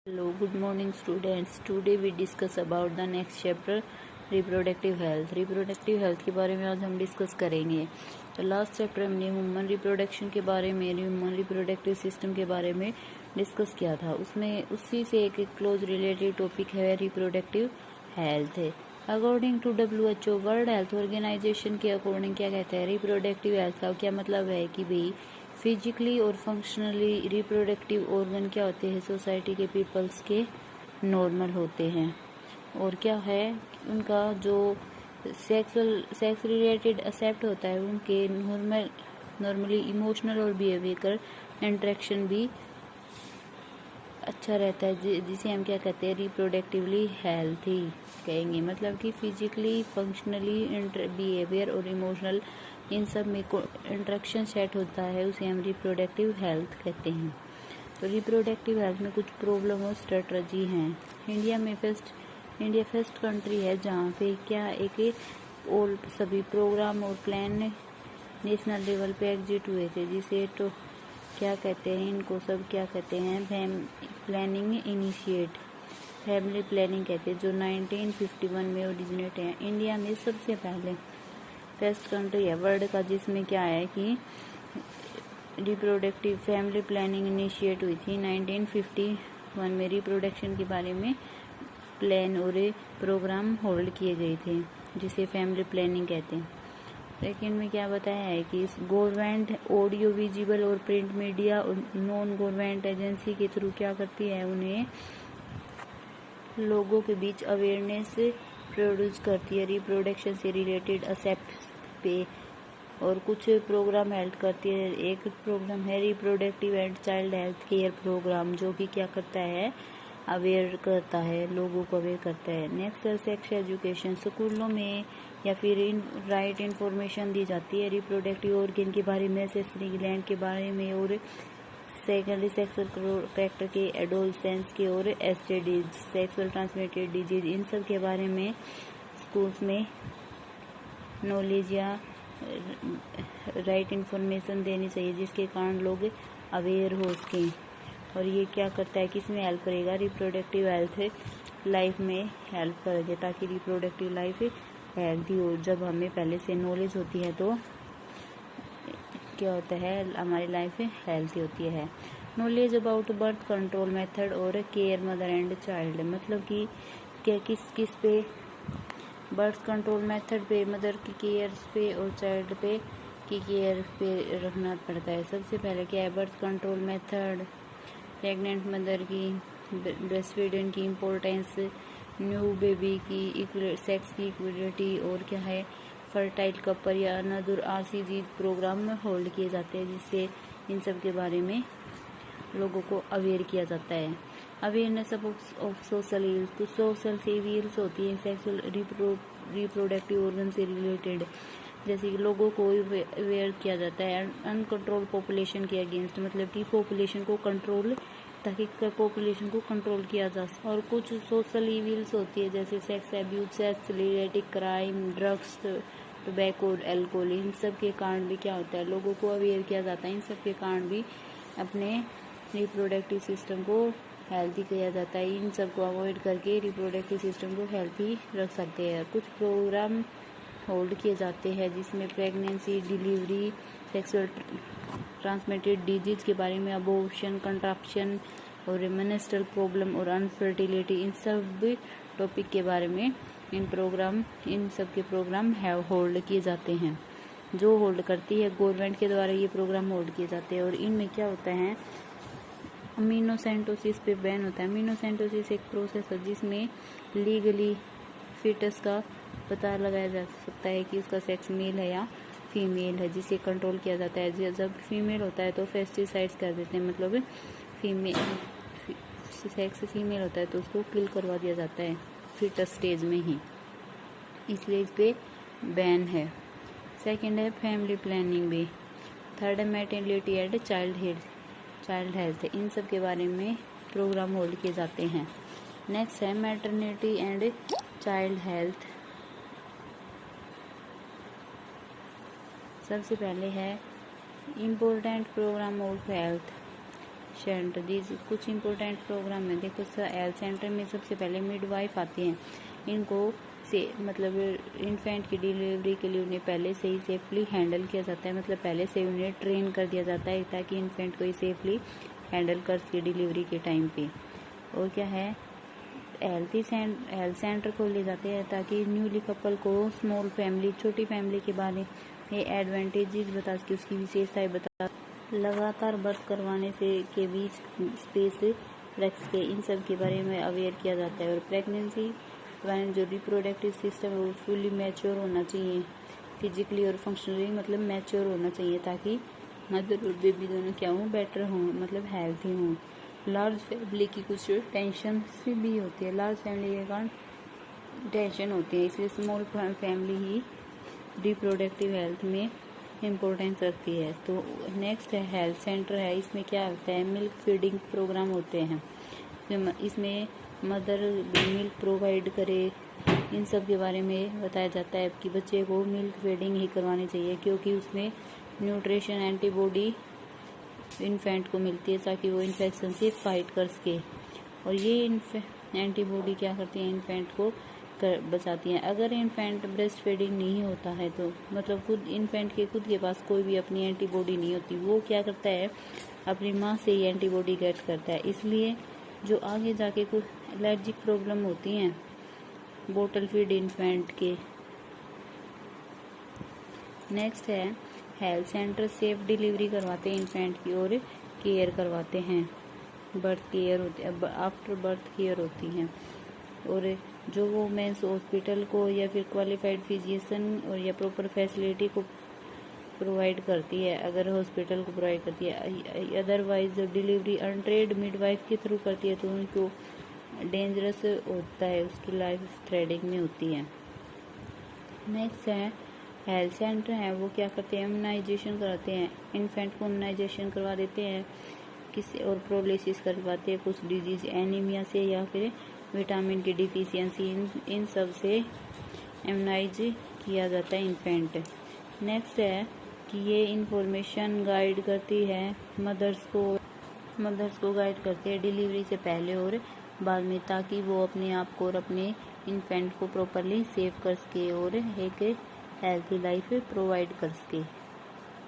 Hello, good morning students. Today we discuss about the next chapter reproductive health. Reproductive health के बारे में आज हम डिस्कस करेंगे। तो लास्ट चैप्टर हमने ह्यूमन रिप्रोडक्शन के बारे में, ह्यूमन रिप्रोडक्टिव सिस्टम के बारे में डिस्कस किया था। उसमें उसी से एक क्लोज रिलेटेड टॉपिक है reproductive health. According to WHO world health organisation के अकॉर्डिंग क्या कहते हैं, रिप्रोडक्टिव हेल्थ का क्या मतलब है कि भाई फिजिकली और फंक्शनली रिप्रोडक्टिव ऑर्गन क्या होते हैं, सोसाइटी के पीपल्स के नॉर्मल होते हैं। और क्या है, उनका जो सेक्स रिलेटेड एक्सेप्ट होता है, उनके नॉर्मली इमोशनल और बिहेवियर इंटरेक्शन भी अच्छा रहता है, जिसे हम क्या कहते हैं, रिप्रोडक्टिवली हेल्थी कहेंगे। मतलब कि फिजिकली, फंक्शनली, बिहेवियर और इमोशनल इन सब में इंटरेक्शन सेट होता है, उसे हम रिप्रोडक्टिव हेल्थ कहते हैं। तो रिप्रोडक्टिव हेल्थ में कुछ प्रॉब्लम और स्ट्रेटजी हैं। इंडिया फर्स्ट कंट्री है जहाँ पे क्या एक और सभी प्रोग्राम और प्लान नेशनल लेवल पे एग्जिट हुए थे, जिसे तो क्या कहते हैं, इनको सब क्या कहते हैं, प्लानिंग इनिशिएट, फैमिली प्लानिंग कहते हैं, जो 1951 में ओरिजिनेट है। इंडिया में सबसे पहले फर्स्ट कंट्री है वर्ल्ड का जिसमें क्या है कि रिप्रोडक्टिव फैमिली प्लानिंग इनिशिएट हुई थी 1951 में। रिप्रोडक्शन के बारे में प्लान और प्रोग्राम होल्ड किए गए थे, जिसे फैमिली प्लानिंग कहते हैं। सेकेंड में क्या बताया है कि गवर्नमेंट ऑडियो विजिबल और प्रिंट मीडिया और नॉन गवर्नमेंट एजेंसी के थ्रू क्या करती है, उन्हें लोगों के बीच अवेयरनेस प्रोड्यूस करती है रिप्रोडक्शन से रिलेटेड एक्सेप्ट पे, और कुछ प्रोग्राम हेल्प करती है। एक प्रोग्राम है reproductive and child health care programme, जो कि क्या करता है, अवेयर करता है, लोगों को अवेयर करता है। नेक्स्ट है सेक्स एजुकेशन, स्कूलों में या फिर राइट इन्फॉर्मेशन दी जाती है रिप्रोडक्टिव ऑर्गन के बारे में, सेक्सुअल ग्लैंड के बारे में, और सेकेंडरी सेक्सुअल कैरेक्टर के, एडोलसेंस के, और एसटीडीज, सेक्सुअल ट्रांसमिटेड डिजीज, इन सब के बारे में स्कूल्स में नॉलेज या राइट इन्फॉर्मेशन देनी चाहिए, जिसके कारण लोग अवेयर हो सकें। और ये क्या करता है, किस में हेल्प करेगा, रिप्रोडक्टिव हेल्थ लाइफ में हेल्प करेगा, ताकि रिप्रोडक्टिव लाइफ हेल्थी हो। जब हमें पहले से नॉलेज होती है तो क्या होता है, हमारी लाइफ हेल्थी होती है। Knowledge about birth control method और केयर मदर एंड चाइल्ड, मतलब कि क्या किस पे, बर्थ कंट्रोल मेथड पे, मदर की केयर पे और चाइल्ड पे की केयर पे रखना पड़ता है। सबसे पहले क्या है, birth control method, pregnant mother की ब्रेस्ट फीडिंग की इम्पोर्टेंस, न्यू बेबी की सेक्स की इक्वलिटी, और क्या है, फर्टाइल कपल या अनदर RCG प्रोग्राम में होल्ड किए जाते हैं, जिससे इन सब के बारे में लोगों को अवेयर किया जाता है। अवेयरनेस ऑफ सोशल इल्स, कुछ सोशल से इल्स होती है सेक्सुअल रिप्रोडक्टिव ऑर्गन से रिलेटेड, जैसे कि लोगों को अवेयर किया जाता है। अनकंट्रोल पॉपुलेशन के अगेंस्ट, मतलब कि पॉपुलेशन को कंट्रोल, ताकि पॉपुलेशन को कंट्रोल किया जा सके। और कुछ सोशल इविल्स होती है, जैसे sex abuse, sex related crime, drugs, tobacco, alcohol, इन सब के कारण भी क्या होता है, लोगों को अवेयर किया जाता है। इन सब के कारण भी अपने रिप्रोडक्टिव सिस्टम को हेल्थी किया जाता है। इन सब को अवॉइड करके रिप्रोडक्टिव सिस्टम को हेल्थी रख सकते हैं। कुछ प्रोग्राम होल्ड किए जाते हैं, जिसमें pregnancy, delivery, sexual transmitted disease के बारे में, अबॉर्शन, कंट्राप्शन और मेंस्ट्रुअल प्रॉब्लम और अनफर्टिलिटी, इन सब टॉपिक के बारे में इन सब के प्रोग्राम होल्ड किए जाते हैं। जो होल्ड करती है गवर्नमेंट के द्वारा, ये प्रोग्राम होल्ड किए जाते हैं। और इनमें क्या होता है, अमीनोसेंटोसिस पे बैन होता है। अमीनोसेंटोसिस एक प्रोसेस है जिसमें लीगली फिटस का पता लगाया जा सकता है कि उसका सेक्स मेल है या फीमेल है, जिसे कंट्रोल किया जाता है। जब फीमेल होता है तो पेस्टिसाइड्स कर देते हैं, मतलब सेक्स फीमेल होता है तो उसको किल करवा दिया जाता है फिटस स्टेज में ही, इसलिए इस पे बैन है। सेकेंड है फैमिली प्लानिंग भी। थर्ड है मैटरनिटी एंड चाइल्ड हेल्थ, इन सब के बारे में प्रोग्राम होल्ड किए जाते हैं। नेक्स्ट है मैटरनिटी एंड चाइल्ड हेल्थ। सबसे पहले है important programme of health, centre these कुछ इंपॉर्टेंट प्रोग्राम है। देखो हेल्थ सेंटर में सबसे पहले मिडवाइफ आती हैं। इनको से मतलब इन्फेंट की डिलीवरी के लिए उन्हें पहले से ही सेफली हैंडल किया जाता है, मतलब पहले से उन्हें ट्रेन कर दिया जाता है ताकि इन्फेंट को ही सेफली हैंडल कर सके डिलीवरी के टाइम पे। और क्या है, हेल्थ सेंटर खोले जाते हैं ताकि न्यूली कपल को स्मॉल फैमिली छोटी फैमिली के बारे में एडवांटेजेस बता सके, उसकी विशेषताएं बता, लगातार बर्थ करवाने से के बीच स्पेस रख सके, इन सब के बारे में अवेयर किया जाता है। और प्रेगनेंसी दौरान जो रिप्रोडक्टिव सिस्टम है वो फुली मैच्योर होना चाहिए, फिजिकली और फंक्शनली मतलब मैच्योर होना चाहिए ताकि मदर और बेबी दोनों क्या हों, बेटर हों, मतलब हेल्थी हों। लार्ज फैमिली की कुछ टेंशन भी होती है, लार्ज फैमिली के कारण टेंशन होती है, इसलिए स्मॉल फैमिली ही रिप्रोडक्टिव हेल्थ में इम्पोर्टेंस रखती है। तो नेक्स्ट है हेल्थ सेंटर है, इसमें क्या होता है, मिल्क फीडिंग प्रोग्राम होते हैं। इसमें मदर मिल्क प्रोवाइड करे, इन सब के बारे में बताया जाता है कि बच्चे को मिल्क फीडिंग ही करवानी चाहिए क्योंकि उसमें न्यूट्रिशन एंटीबॉडी इन्फेंट को मिलती है ताकि वो इन्फेक्शन से फाइट कर सके। और ये एंटीबॉडी क्या करती है, इन्फेंट को बचाती हैं। अगर इन्फेंट ब्रेस्ट फीडिंग नहीं होता है तो मतलब खुद इन्फेंट के खुद के पास कोई भी अपनी एंटीबॉडी नहीं होती, वो क्या करता है अपनी माँ से ही एंटीबॉडी गेट करता है, इसलिए जो आगे जाके कुछ एलर्जिक प्रॉब्लम होती हैं बोतल फीड इन्फेंट के। नेक्स्ट है हेल्थ सेंटर सेफ डिलीवरी करवाते हैं इन्फेंट की और केयर करवाते हैं, बर्थ केयर होती है, आफ्टर बर्थ केयर होती हैं। और जो वुमेन्स हॉस्पिटल को या फिर क्वालिफाइड फिजिशियन और या प्रॉपर फैसिलिटी को प्रोवाइड करती है, अगर हॉस्पिटल को प्रोवाइड करती है, अदरवाइज डिलीवरी अनट्रेड मिडवाइफ के थ्रू करती है तो उनको डेंजरस होता है, उसकी लाइफ थ्रेडिंग में होती है। नेक्स्ट है हेल्थ सेंटर है, वो क्या करते हैं, इम्यूनाइजेशन कराते हैं, इन्फेंट को इम्यूनाइजेशन करवा देते हैं किसी और प्रोलेसिस करवाते हैं कुछ डिजीज एनीमिया से या फिर विटामिन की डिफिशियंसी, इन सब से इम्यूनाइज किया जाता है इन्फेंट। नेक्स्ट है कि ये इंफॉर्मेशन गाइड करती है मदर्स को गाइड करती है डिलीवरी से पहले और बाद में ताकि वो अपने आप को और अपने इन्फेंट को प्रॉपरली सेव कर सके और एक हेल्थी लाइफ प्रोवाइड कर सके।